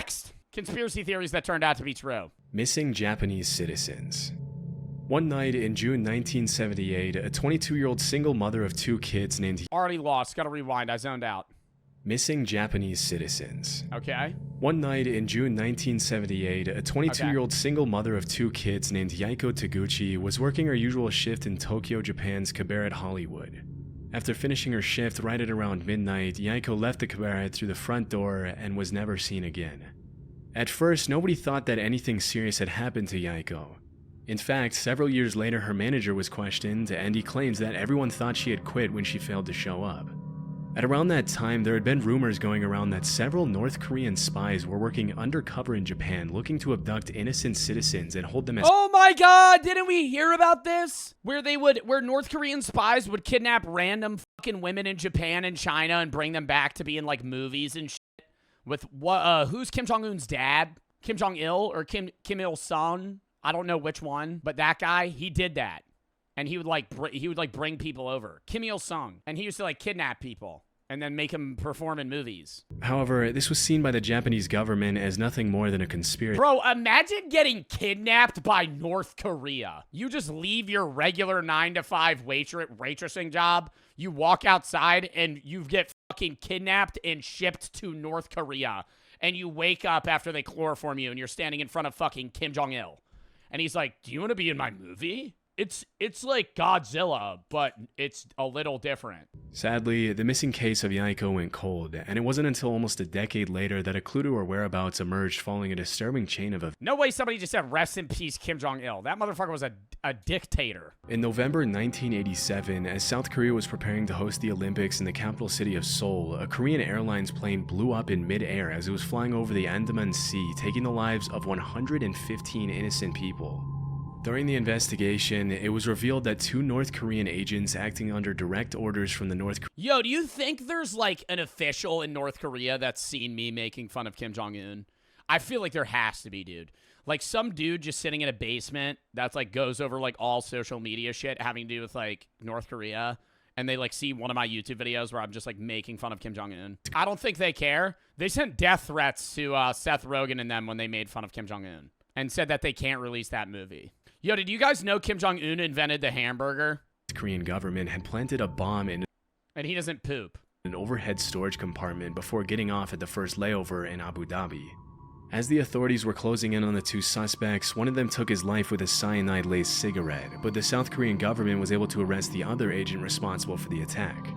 Next! Conspiracy theories that turned out to be true. Missing Japanese citizens. One night in June 1978, a 22-year-old single mother of 2 kids named... Already lost. Gotta rewind. I zoned out. Missing Japanese citizens. Okay. One night in June 1978, a 22-year-old single mother of 2 kids named Yaiko Taguchi was working her usual shift in Tokyo, Japan's cabaret Hollywood. After finishing her shift right at around midnight, Yaiko left the cabaret through the front door and was never seen again. At first, nobody thought that anything serious had happened to Yaiko. In fact, several years later, her manager was questioned, and he claims that everyone thought she had quit when she failed to show up. At around that time, there had been rumors going around that several North Korean spies were working undercover in Japan looking to abduct innocent citizens and hold them as— Oh my god, didn't we hear about this? Where North Korean spies would kidnap random fucking women in Japan and China and bring them back to be in like movies and shit. With what, who's Kim Jong Un's dad? Kim Jong Il or Kim Il-sung? I don't know which one, but that guy, he did that. And he would bring people over. Kim Il-sung. And he used to like kidnap people and then make them perform in movies. However, this was seen by the Japanese government as nothing more than a conspiracy. Bro, imagine getting kidnapped by North Korea. You just leave your regular 9-to-5 waitressing job. You walk outside and you get fucking kidnapped and shipped to North Korea. And you wake up after they chloroform you and you're standing in front of fucking Kim Jong-il. And he's like, do you want to be in my movie? It's like Godzilla, but it's a little different. Sadly, the missing case of Yaiko went cold, and it wasn't until almost a decade later that a clue to her whereabouts emerged following a disturbing chain of events. No way somebody just said, rest in peace, Kim Jong-il. That motherfucker was a dictator. In November 1987, as South Korea was preparing to host the Olympics in the capital city of Seoul, a Korean Airlines plane blew up in mid-air as it was flying over the Andaman Sea, taking the lives of 115 innocent people. During the investigation, it was revealed that 2 North Korean agents acting under direct orders from the North Korean— Yo, do you think there's like an official in North Korea that's seen me making fun of Kim Jong-un? I feel like there has to be, dude. Like some dude just sitting in a basement that's like goes over like all social media shit having to do with like North Korea, and they like see one of my YouTube videos where I'm just like making fun of Kim Jong-un. I don't think they care. They sent death threats to Seth Rogen and them when they made fun of Kim Jong-un and said that they can't release that movie. Yo, did you guys know Kim Jong-un invented the hamburger? The Korean government had planted a bomb in— And he doesn't poop. —an overhead storage compartment before getting off at the first layover in Abu Dhabi. As the authorities were closing in on the 2 suspects, one of them took his life with a cyanide-laced cigarette, but the South Korean government was able to arrest the other agent responsible for the attack.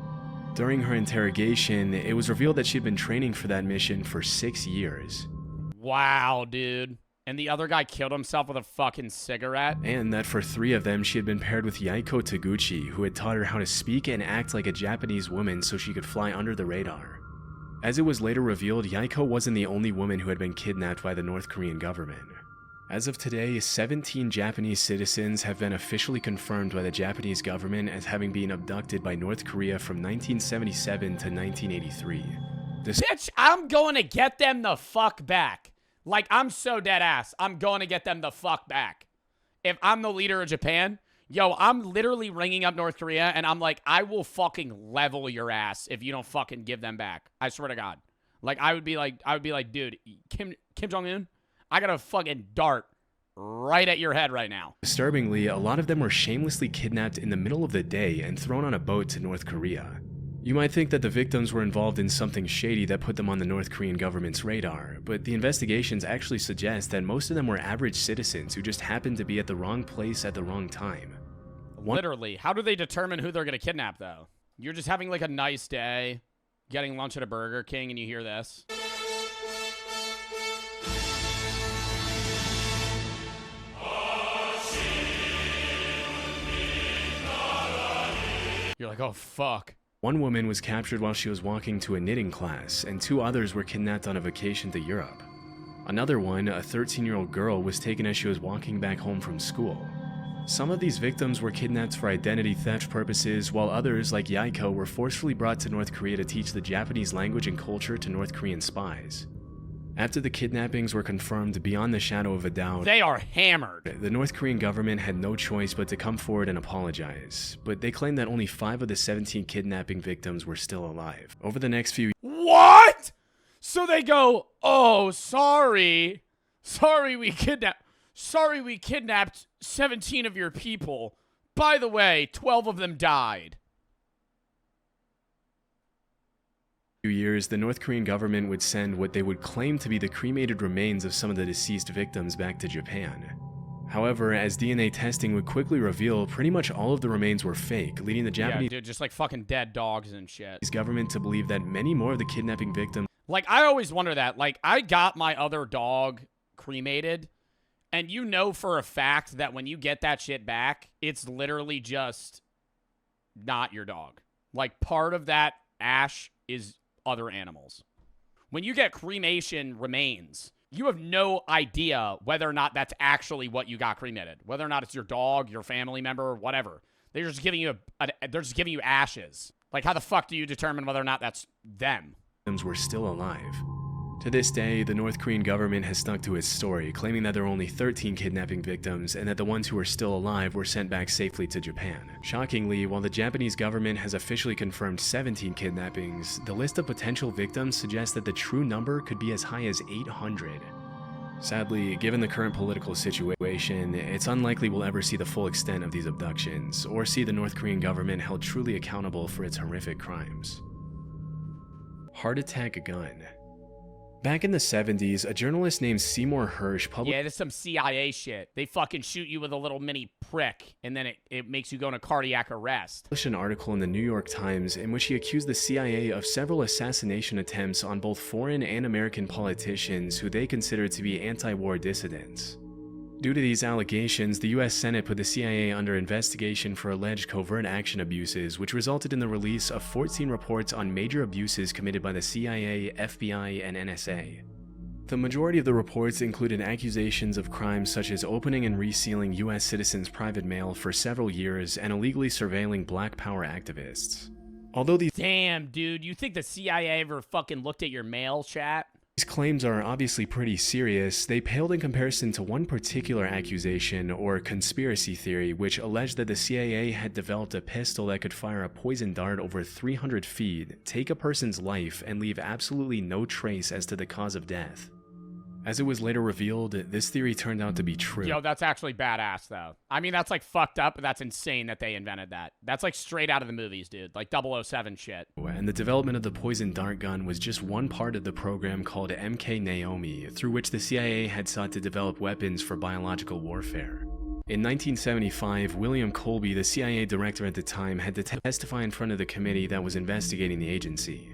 During her interrogation, it was revealed that she had been training for that mission for 6 years. Wow, dude. And the other guy killed himself with a fucking cigarette? And that for 3 of them, she had been paired with Yaiko Taguchi, who had taught her how to speak and act like a Japanese woman so she could fly under the radar. As it was later revealed, Yaiko wasn't the only woman who had been kidnapped by the North Korean government. As of today, 17 Japanese citizens have been officially confirmed by the Japanese government as having been abducted by North Korea from 1977 to 1983. Bitch, I'm going to get them the fuck back. Like, I'm so dead ass. I'm going to get them the fuck back. If I'm the leader of Japan, yo, I'm literally ringing up North Korea, and I'm like, I will fucking level your ass if you don't fucking give them back. I swear to God. Like, I would be like, dude, Kim Jong-un, I got a fucking dart right at your head right now. Disturbingly, a lot of them were shamelessly kidnapped in the middle of the day and thrown on a boat to North Korea. You might think that the victims were involved in something shady that put them on the North Korean government's radar, but the investigations actually suggest that most of them were average citizens who just happened to be at the wrong place at the wrong time. Literally. How do they determine who they're going to kidnap, though? You're just having like a nice day, getting lunch at a Burger King, and you hear this. You're like, oh, fuck. One woman was captured while she was walking to a knitting class, and 2 others were kidnapped on a vacation to Europe. Another one, a 13-year-old girl, was taken as she was walking back home from school. Some of these victims were kidnapped for identity theft purposes, while others, like Yaiko, were forcefully brought to North Korea to teach the Japanese language and culture to North Korean spies. After the kidnappings were confirmed beyond the shadow of a doubt, they are hammered. The North Korean government had no choice but to come forward and apologize, but they claimed that only 5 of the 17 kidnapping victims were still alive. Over the next few— What? So they go, oh, sorry. Sorry we kidnapped 17 of your people. By the way, 12 of them died. Years, the North Korean government would send what they would claim to be the cremated remains of some of the deceased victims back to Japan. However, as DNA testing would quickly reveal, pretty much all of the remains were fake, leading the Japanese just like fucking dead dogs and shit. Government to believe that many more of the kidnapping victims. Like, I always wonder that. Like, I got my other dog cremated, and you know for a fact that when you get that shit back, it's literally just not your dog. Like, part of that ash is other animals. When you get cremation remains, you have no idea whether or not that's actually what you got cremated. Whether or not it's your dog, your family member, whatever. They're just giving you ashes. Like, how the fuck do you determine whether or not that's them? Were still alive. To this day, the North Korean government has stuck to its story, claiming that there were only 13 kidnapping victims and that the ones who were still alive were sent back safely to Japan. Shockingly, while the Japanese government has officially confirmed 17 kidnappings, the list of potential victims suggests that the true number could be as high as 800. Sadly, given the current political situation, it's unlikely we'll ever see the full extent of these abductions, or see the North Korean government held truly accountable for its horrific crimes. Heart attack gun. Back in the 70s, a journalist named Seymour Hersh published— Yeah, this is some CIA shit. They fucking shoot you with a little mini prick, and then it makes you go into cardiac arrest. An article in the New York Times in which he accused the CIA of several assassination attempts on both foreign and American politicians who they considered to be anti-war dissidents. Due to these allegations, the US Senate put the CIA under investigation for alleged covert action abuses, which resulted in the release of 14 reports on major abuses committed by the CIA, FBI, and NSA. The majority of the reports included accusations of crimes such as opening and resealing US citizens' private mail for several years and illegally surveilling Black Power activists. Although these— Damn, dude, you think the CIA ever fucking looked at your mail, chat? These claims are obviously pretty serious. They paled in comparison to one particular accusation, or conspiracy theory, which alleged that the CIA had developed a pistol that could fire a poison dart over 300 feet, take a person's life, and leave absolutely no trace as to the cause of death. As it was later revealed, this theory turned out to be true. Yo, that's actually badass, though. I mean, that's like fucked up, but that's insane that they invented that. That's like straight out of the movies, dude. Like 007 shit. And the development of the poison dart gun was just one part of the program called MK Naomi, through which the CIA had sought to develop weapons for biological warfare. In 1975, William Colby, the CIA director at the time, had to testify in front of the committee that was investigating the agency.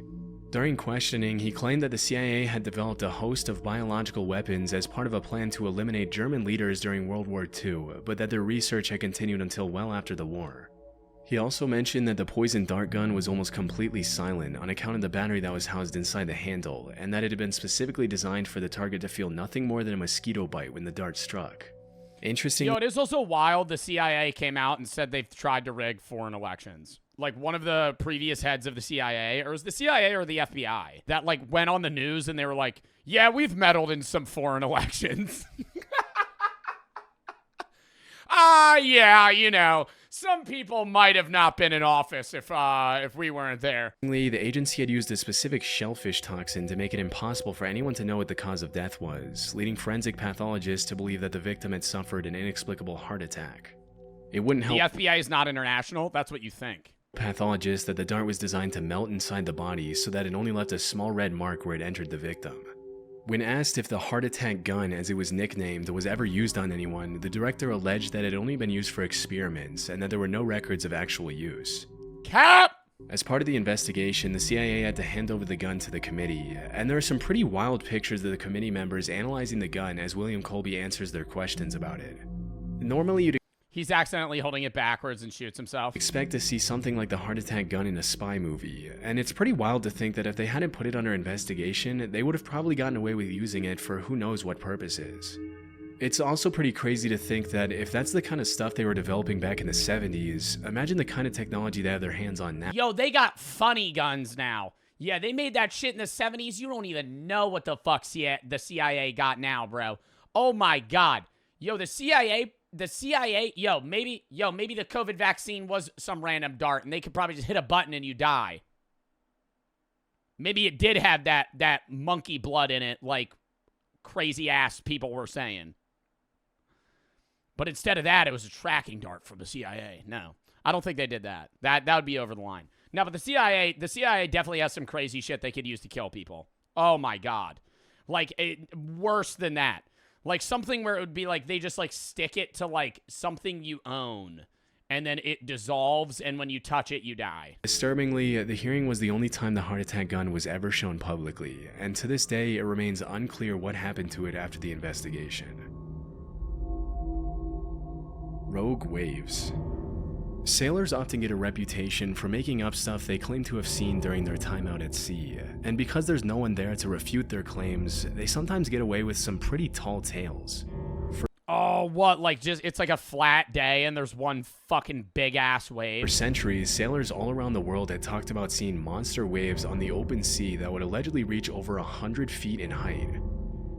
During questioning, he claimed that the CIA had developed a host of biological weapons as part of a plan to eliminate German leaders during World War II, but that their research had continued until well after the war. He also mentioned that the poison dart gun was almost completely silent on account of the battery that was housed inside the handle, and that it had been specifically designed for the target to feel nothing more than a mosquito bite when the dart struck. Interesting. Yo, it is also wild the CIA came out and said they've tried to rig foreign elections. Like one of the previous heads of the CIA, or it was the CIA or the FBI, that like went on the news and they were like, yeah, we've meddled in some foreign elections. Yeah, you know, some people might have not been in office if we weren't there. The agency had used a specific shellfish toxin to make it impossible for anyone to know what the cause of death was, leading forensic pathologists to believe that the victim had suffered an inexplicable heart attack. It wouldn't help— The FBI is not international? That's what you think. Pathologists that the dart was designed to melt inside the body so that it only left a small red mark where it entered the victim. When asked if the heart attack gun, as it was nicknamed, was ever used on anyone, the director alleged that it had only been used for experiments and that there were no records of actual use. Cap! As part of the investigation, the CIA had to hand over the gun to the committee, and there are some pretty wild pictures of the committee members analyzing the gun as William Colby answers their questions about it. Normally you'd— He's accidentally holding it backwards and shoots himself. Expect to see something like the heart attack gun in a spy movie, and it's pretty wild to think that if they hadn't put it under investigation, they would have probably gotten away with using it for who knows what purposes. It's also pretty crazy to think that if that's the kind of stuff they were developing back in the 70s, imagine the kind of technology they have their hands on now. Yo, they got funny guns now. Yeah, they made that shit in the 70s. You don't even know what the fuck the CIA got now, bro. Oh my god. Yo, the CIA, yo, maybe the COVID vaccine was some random dart and they could probably just hit a button and you die. Maybe it did have that monkey blood in it, like crazy ass people were saying. But instead of that, it was a tracking dart from the CIA. No, I don't think they did that. That would be over the line. No, but the CIA definitely has some crazy shit they could use to kill people. Oh my God. Like, worse than that. Like something where it would be like they just like stick it to like something you own. And then it dissolves, and when you touch it, you die. Disturbingly, the hearing was the only time the heart attack gun was ever shown publicly, and to this day, it remains unclear what happened to it after the investigation. Rogue waves. Sailors often get a reputation for making up stuff they claim to have seen during their time out at sea, and because there's no one there to refute their claims, they sometimes get away with some pretty tall tales. Oh, what? Like, just, it's like a flat day and there's one fucking big-ass wave. For centuries, sailors all around the world had talked about seeing monster waves on the open sea that would allegedly reach over 100 feet in height.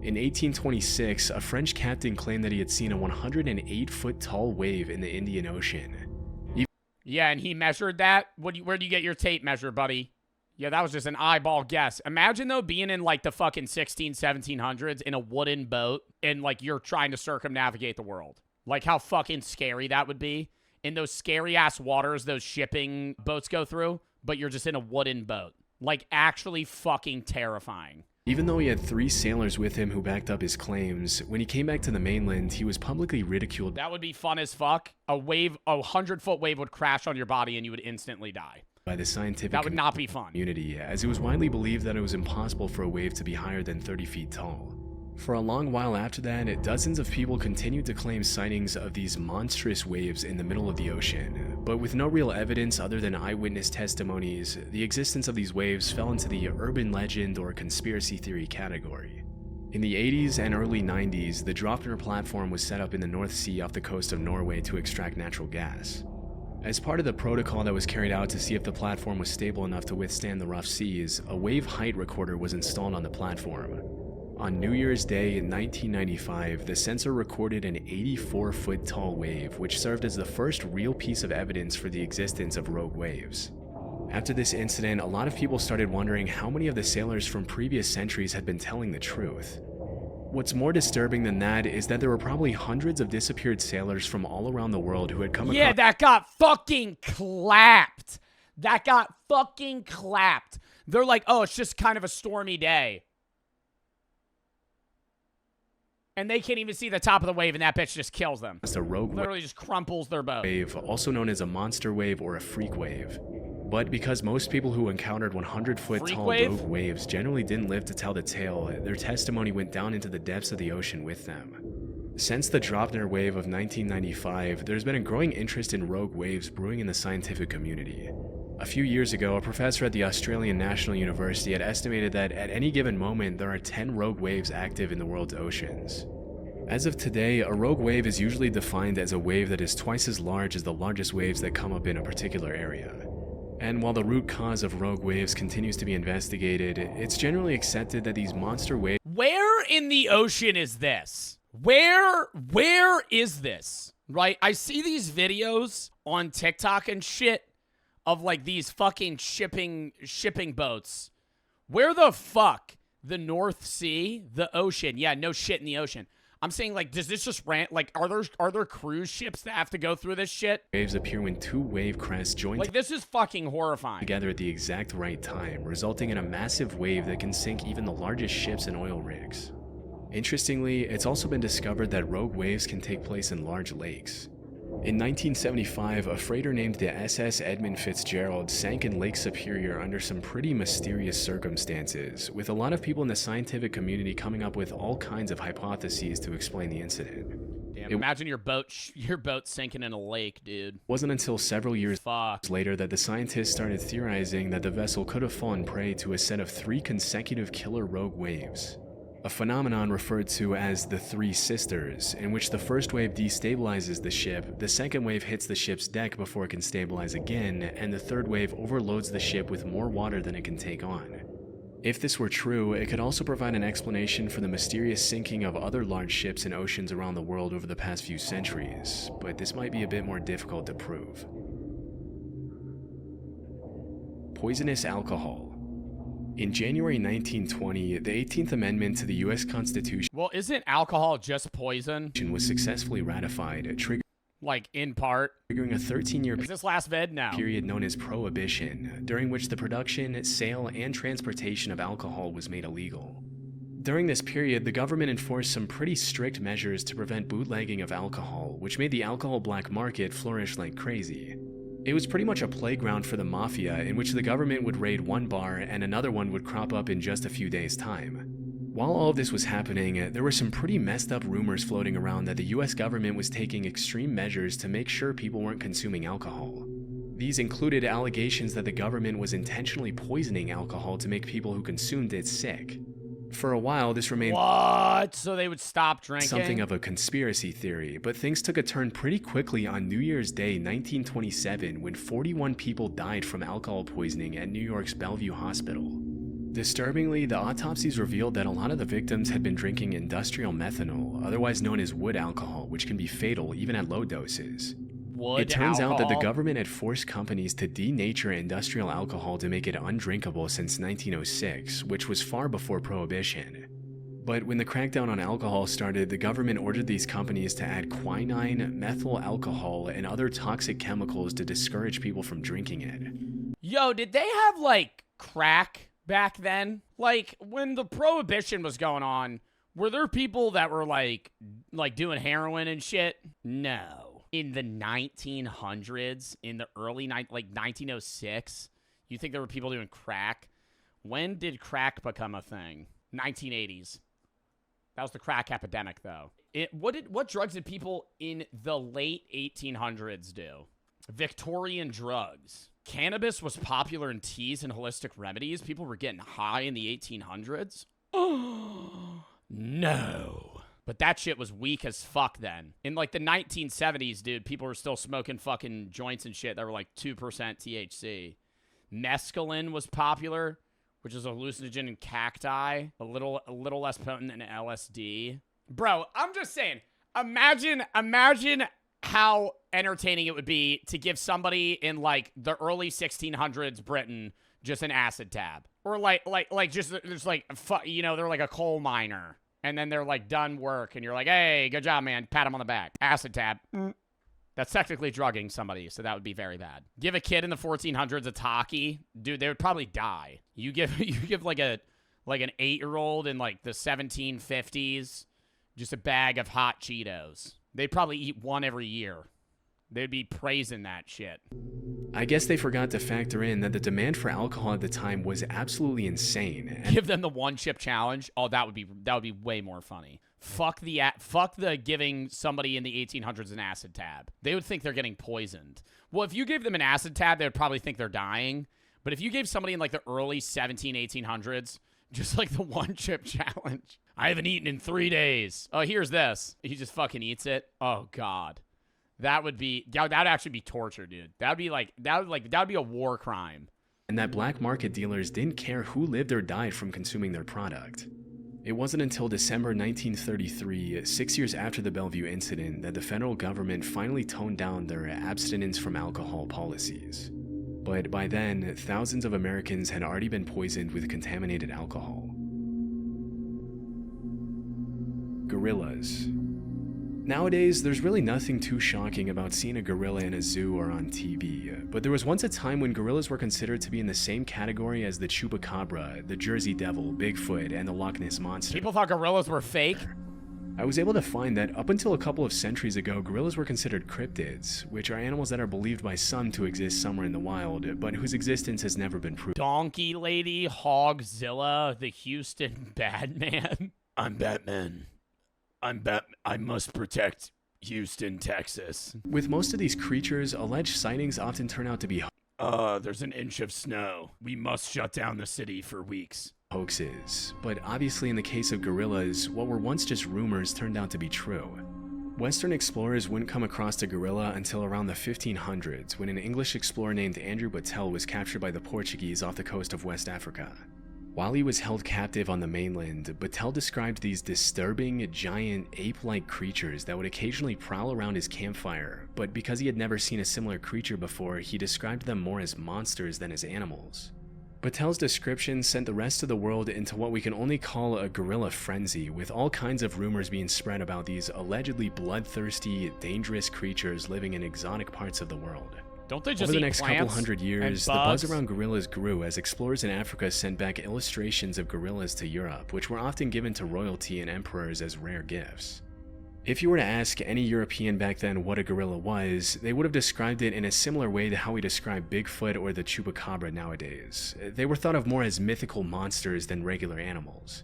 In 1826, a French captain claimed that he had seen a 108-foot tall wave in the Indian Ocean. Yeah, and he measured that? Where do you get your tape measure, buddy? Yeah, that was just an eyeball guess. Imagine, though, being in, like, the fucking 1700s in a wooden boat and, like, you're trying to circumnavigate the world. Like, how fucking scary that would be. In those scary-ass waters those shipping boats go through, but you're just in a wooden boat. Like, actually fucking terrifying. Even though he had 3 sailors with him who backed up his claims, when he came back to the mainland, he was publicly ridiculed. That would be fun as fuck. A 100-foot wave would crash on your body and you would instantly die. By the scientific that would not be fun. Community, as it was widely believed that it was impossible for a wave to be higher than 30 feet tall. For a long while after that, dozens of people continued to claim sightings of these monstrous waves in the middle of the ocean, but with no real evidence other than eyewitness testimonies, the existence of these waves fell into the urban legend or conspiracy theory category. In the 80s and early 90s, the Draupner platform was set up in the North Sea off the coast of Norway to extract natural gas. As part of the protocol that was carried out to see if the platform was stable enough to withstand the rough seas, a wave height recorder was installed on the platform. On New Year's Day in 1995, the sensor recorded an 84-foot tall wave, which served as the first real piece of evidence for the existence of rogue waves. After this incident, a lot of people started wondering how many of the sailors from previous centuries had been telling the truth. What's more disturbing than that is that there were probably hundreds of disappeared sailors from all around the world who had come across— Yeah, that got fucking clapped. That got fucking clapped. They're like, oh, it's just kind of a stormy day. And they can't even see the top of the wave, and that bitch just kills them. A rogue literally just crumples their boat. Wave, also known as a monster wave or a freak wave. But because most people who encountered 100-foot tall rogue waves generally didn't live to tell the tale, their testimony went down into the depths of the ocean with them. Since the Draupner wave of 1995, there's been a growing interest in rogue waves brewing in the scientific community. A few years ago, a professor at the Australian National University had estimated that at any given moment, there are 10 rogue waves active in the world's oceans. As of today, a rogue wave is usually defined as a wave that is twice as large as the largest waves that come up in a particular area. And while the root cause of rogue waves continues to be investigated, it's generally accepted that these monster waves— Where in the ocean is this? Where is this? Right? I see these videos on TikTok and shit of like these fucking shipping boats. Where the fuck? The North Sea? The ocean. Yeah, no shit in the ocean. I'm saying, like, does this just rant? Like, are there cruise ships that have to go through this shit? Waves appear when 2 wave crests join— Like, this is fucking horrifying. Together at the exact right time, resulting in a massive wave that can sink even the largest ships and oil rigs. Interestingly, it's also been discovered that rogue waves can take place in large lakes. In 1975, a freighter named the SS Edmund Fitzgerald sank in Lake Superior under some pretty mysterious circumstances, with a lot of people in the scientific community coming up with all kinds of hypotheses to explain the incident. Damn, imagine your boat sinking in a lake, dude. It wasn't until several years later that the scientists started theorizing that the vessel could have fallen prey to a set of 3 consecutive killer rogue waves. A phenomenon referred to as the Three Sisters, in which the first wave destabilizes the ship, the second wave hits the ship's deck before it can stabilize again, and the third wave overloads the ship with more water than it can take on. If this were true, it could also provide an explanation for the mysterious sinking of other large ships in oceans around the world over the past few centuries, but this might be a bit more difficult to prove. Poisonous alcohol. In January 1920, the 18th Amendment to the U.S. Constitution Well, isn't alcohol just poison? was successfully ratified, Like, in part. triggering a 13-year Is this last vid? No. period known as Prohibition, during which the production, sale, and transportation of alcohol was made illegal. During this period, the government enforced some pretty strict measures to prevent bootlegging of alcohol, which made the alcohol black market flourish like crazy. It was pretty much a playground for the mafia, in which the government would raid one bar and another one would crop up in just a few days' time. While all of this was happening, there were some pretty messed up rumors floating around that the US government was taking extreme measures to make sure people weren't consuming alcohol. These included allegations that the government was intentionally poisoning alcohol to make people who consumed it sick. For a while, this remained What? So they would stop drinking? something of a conspiracy theory, but things took a turn pretty quickly on New Year's Day 1927 when 41 people died from alcohol poisoning at New York's Bellevue Hospital. Disturbingly, the autopsies revealed that a lot of the victims had been drinking industrial methanol, otherwise known as wood alcohol, which can be fatal even at low doses. Wood It turns out that the alcohol? government had forced companies to denature industrial alcohol to make it undrinkable since 1906, which was far before Prohibition. But when the crackdown on alcohol started, the government ordered these companies to add quinine, methyl alcohol, and other toxic chemicals to discourage people from drinking it. Yo, did they have, like, crack back then? Like, when the Prohibition was going on, were there people that were, like doing heroin and shit? No. In the 1900s, in the early, 1906, you think there were people doing crack? When did crack become a thing? 1980s. That was the crack epidemic, though. What drugs did people in the late 1800s do? Victorian drugs. Cannabis was popular in teas and holistic remedies. People were getting high in the 1800s. Oh, no. But that shit was weak as fuck then. In like the 1970s, dude, people were still smoking fucking joints and shit that were like 2% THC. Mescaline was popular, which is a hallucinogen in cacti, a little less potent than LSD. Bro, I'm just saying, imagine how entertaining it would be to give somebody in like the early 1600s Britain just an acid tab, or just you know, they're like a coal miner. And then they're like done work, and you're like, hey, good job, man. Pat him on the back. Acid tab. That's technically drugging somebody, so that would be very bad. Give a kid in the 1400s a talkie, dude, they would probably die. You give like an 8-year-old in like the 1750s just a bag of hot Cheetos. They'd probably eat one every year. They'd be praising that shit. I guess they forgot to factor in that the demand for alcohol at the time was absolutely insane. Give them the one chip challenge. Oh, that would be way more funny. Fuck the giving somebody in the 1800s an acid tab. They would think they're getting poisoned. Well, if you gave them an acid tab, they would probably think they're dying. But if you gave somebody in like the early 1800s just like the one chip challenge. I haven't eaten in 3 days. Oh, here's this. He just fucking eats it. Oh God. That would actually be torture, dude. That would be a war crime. And that black market dealers didn't care who lived or died from consuming their product. It wasn't until December 1933, 6 years after the Bellevue incident, that the federal government finally toned down their abstinence from alcohol policies. But by then, thousands of Americans had already been poisoned with contaminated alcohol. Gorillas. Nowadays, there's really nothing too shocking about seeing a gorilla in a zoo or on TV, but there was once a time when gorillas were considered to be in the same category as the chupacabra, the Jersey Devil, Bigfoot, and the Loch Ness Monster. People thought gorillas were fake? I was able to find that up until a couple of centuries ago, gorillas were considered cryptids, which are animals that are believed by some to exist somewhere in the wild, but whose existence has never been proved. Donkey Lady, Hogzilla, the Houston Batman. I'm Batman. I must protect Houston, Texas. With most of these creatures, alleged sightings often turn out to be there's an inch of snow. We must shut down the city for weeks. Hoaxes. But obviously in the case of gorillas, what were once just rumors turned out to be true. Western explorers wouldn't come across a gorilla until around the 1500s, when an English explorer named Andrew Battelle was captured by the Portuguese off the coast of West Africa. While he was held captive on the mainland, Battelle described these disturbing, giant, ape-like creatures that would occasionally prowl around his campfire, but because he had never seen a similar creature before, he described them more as monsters than as animals. Batel's description sent the rest of the world into what we can only call a gorilla frenzy, with all kinds of rumors being spread about these allegedly bloodthirsty, dangerous creatures living in exotic parts of the world. Don't they just Over the eat next plants couple hundred years, the and buzz bugs? around gorillas grew as explorers in Africa sent back illustrations of gorillas to Europe, which were often given to royalty and emperors as rare gifts. If you were to ask any European back then what a gorilla was, they would have described it in a similar way to how we describe Bigfoot or the chupacabra nowadays. They were thought of more as mythical monsters than regular animals.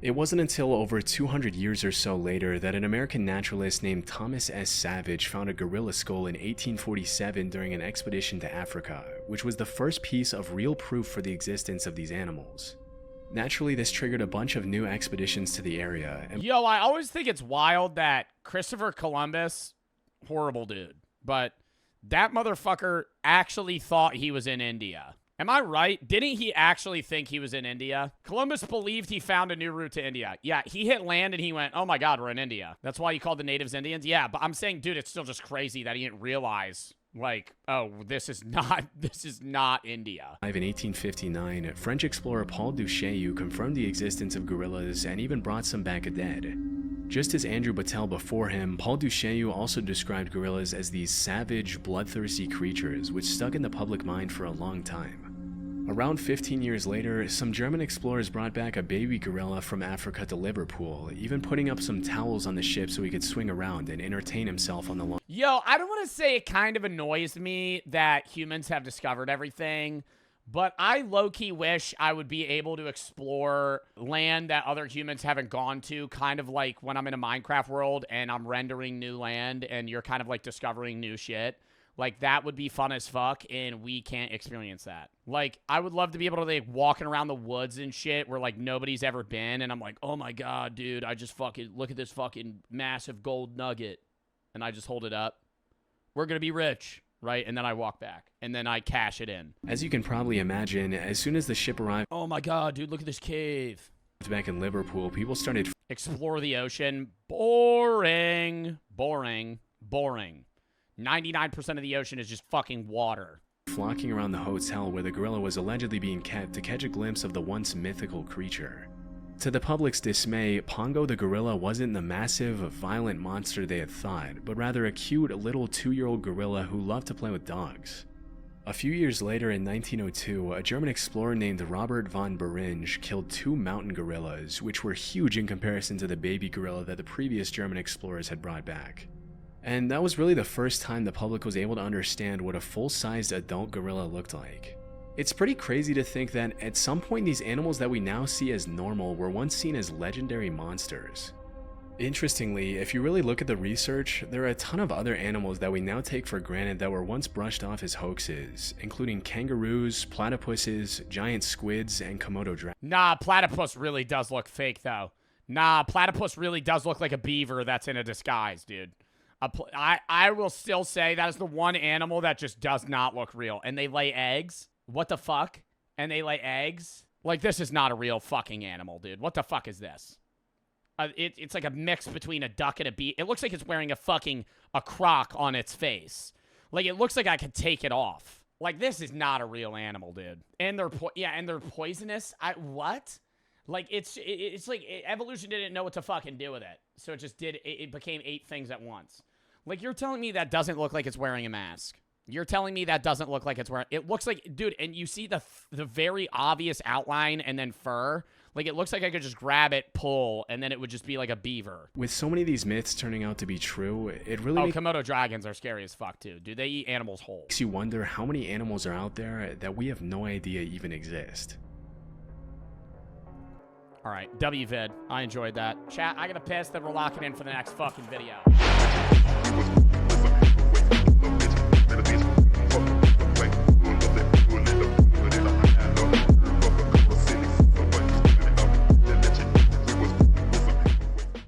It wasn't until over 200 years or so later that an American naturalist named Thomas S. Savage found a gorilla skull in 1847 during an expedition to Africa, which was the first piece of real proof for the existence of these animals. Naturally, this triggered a bunch of new expeditions to the area. Yo, I always think it's wild that Christopher Columbus, horrible dude, but that motherfucker actually thought he was in India. Am I right? Didn't he actually think he was in India? Columbus believed he found a new route to India. Yeah, he hit land and he went, oh my God, we're in India. That's why he called the natives Indians? Yeah, but I'm saying, dude, it's still just crazy that he didn't realize, like, oh, this is not India. In 1859, French explorer Paul Duchaillu confirmed the existence of gorillas and even brought some back dead. Just as Andrew Battelle before him, Paul Duchaillu also described gorillas as these savage, bloodthirsty creatures which stuck in the public mind for a long time. Around 15 years later, some German explorers brought back a baby gorilla from Africa to Liverpool, even putting up some towels on the ship so he could swing around and entertain himself on the long. Yo, I don't want to say it kind of annoys me that humans have discovered everything, but I low-key wish I would be able to explore land that other humans haven't gone to, kind of like when I'm in a Minecraft world and I'm rendering new land and you're kind of like discovering new shit. Like, that would be fun as fuck, and we can't experience that. Like, I would love to be able to, like, walking around the woods and shit where, like, nobody's ever been, and I'm like, oh my God, dude, I just fucking, look at this fucking massive gold nugget. And I just hold it up. We're gonna be rich, right? And then I walk back, and then I cash it in. As you can probably imagine, as soon as the ship arrived Oh my God, dude, look at this cave. back in Liverpool, people started Explore the ocean. Boring. Boring. Boring. 99% of the ocean is just fucking water. flocking around the hotel where the gorilla was allegedly being kept to catch a glimpse of the once mythical creature. To the public's dismay, Pongo the gorilla wasn't the massive, violent monster they had thought, but rather a cute little 2-year-old gorilla who loved to play with dogs. A few years later in 1902, a German explorer named Robert von Beringe killed 2 mountain gorillas, which were huge in comparison to the baby gorilla that the previous German explorers had brought back. And that was really the first time the public was able to understand what a full-sized adult gorilla looked like. It's pretty crazy to think that at some point these animals that we now see as normal were once seen as legendary monsters. Interestingly, if you really look at the research, there are a ton of other animals that we now take for granted that were once brushed off as hoaxes, including kangaroos, platypuses, giant squids, and Komodo dragons. Nah, platypus really does look fake, though. Nah, platypus really does look like a beaver that's in a disguise, dude. I will still say that is the one animal that just does not look real. And they lay eggs. What the fuck? And they lay eggs? Like, this is not a real fucking animal, dude. What the fuck is this? It's like a mix between a duck and a bee. It looks like it's wearing a croc on its face. Like, it looks like I could take it off. Like, this is not a real animal, dude. And they're poisonous. What? Like, it's like evolution didn't know what to fucking do with it. So it became 8 things at once. Like, you're telling me that doesn't look like it's wearing a mask. You're telling me that doesn't look like it's wearing... It looks like... Dude, and you see the very obvious outline and then fur. Like, it looks like I could just grab it, pull, and then it would just be like a beaver. With so many of these myths turning out to be true, it really Komodo dragons are scary as fuck, too. Dude, they eat animals whole. makes you wonder how many animals are out there that we have no idea even exist. All right, WVid. I enjoyed that. Chat, I gotta piss, then we're locking in for the next fucking video.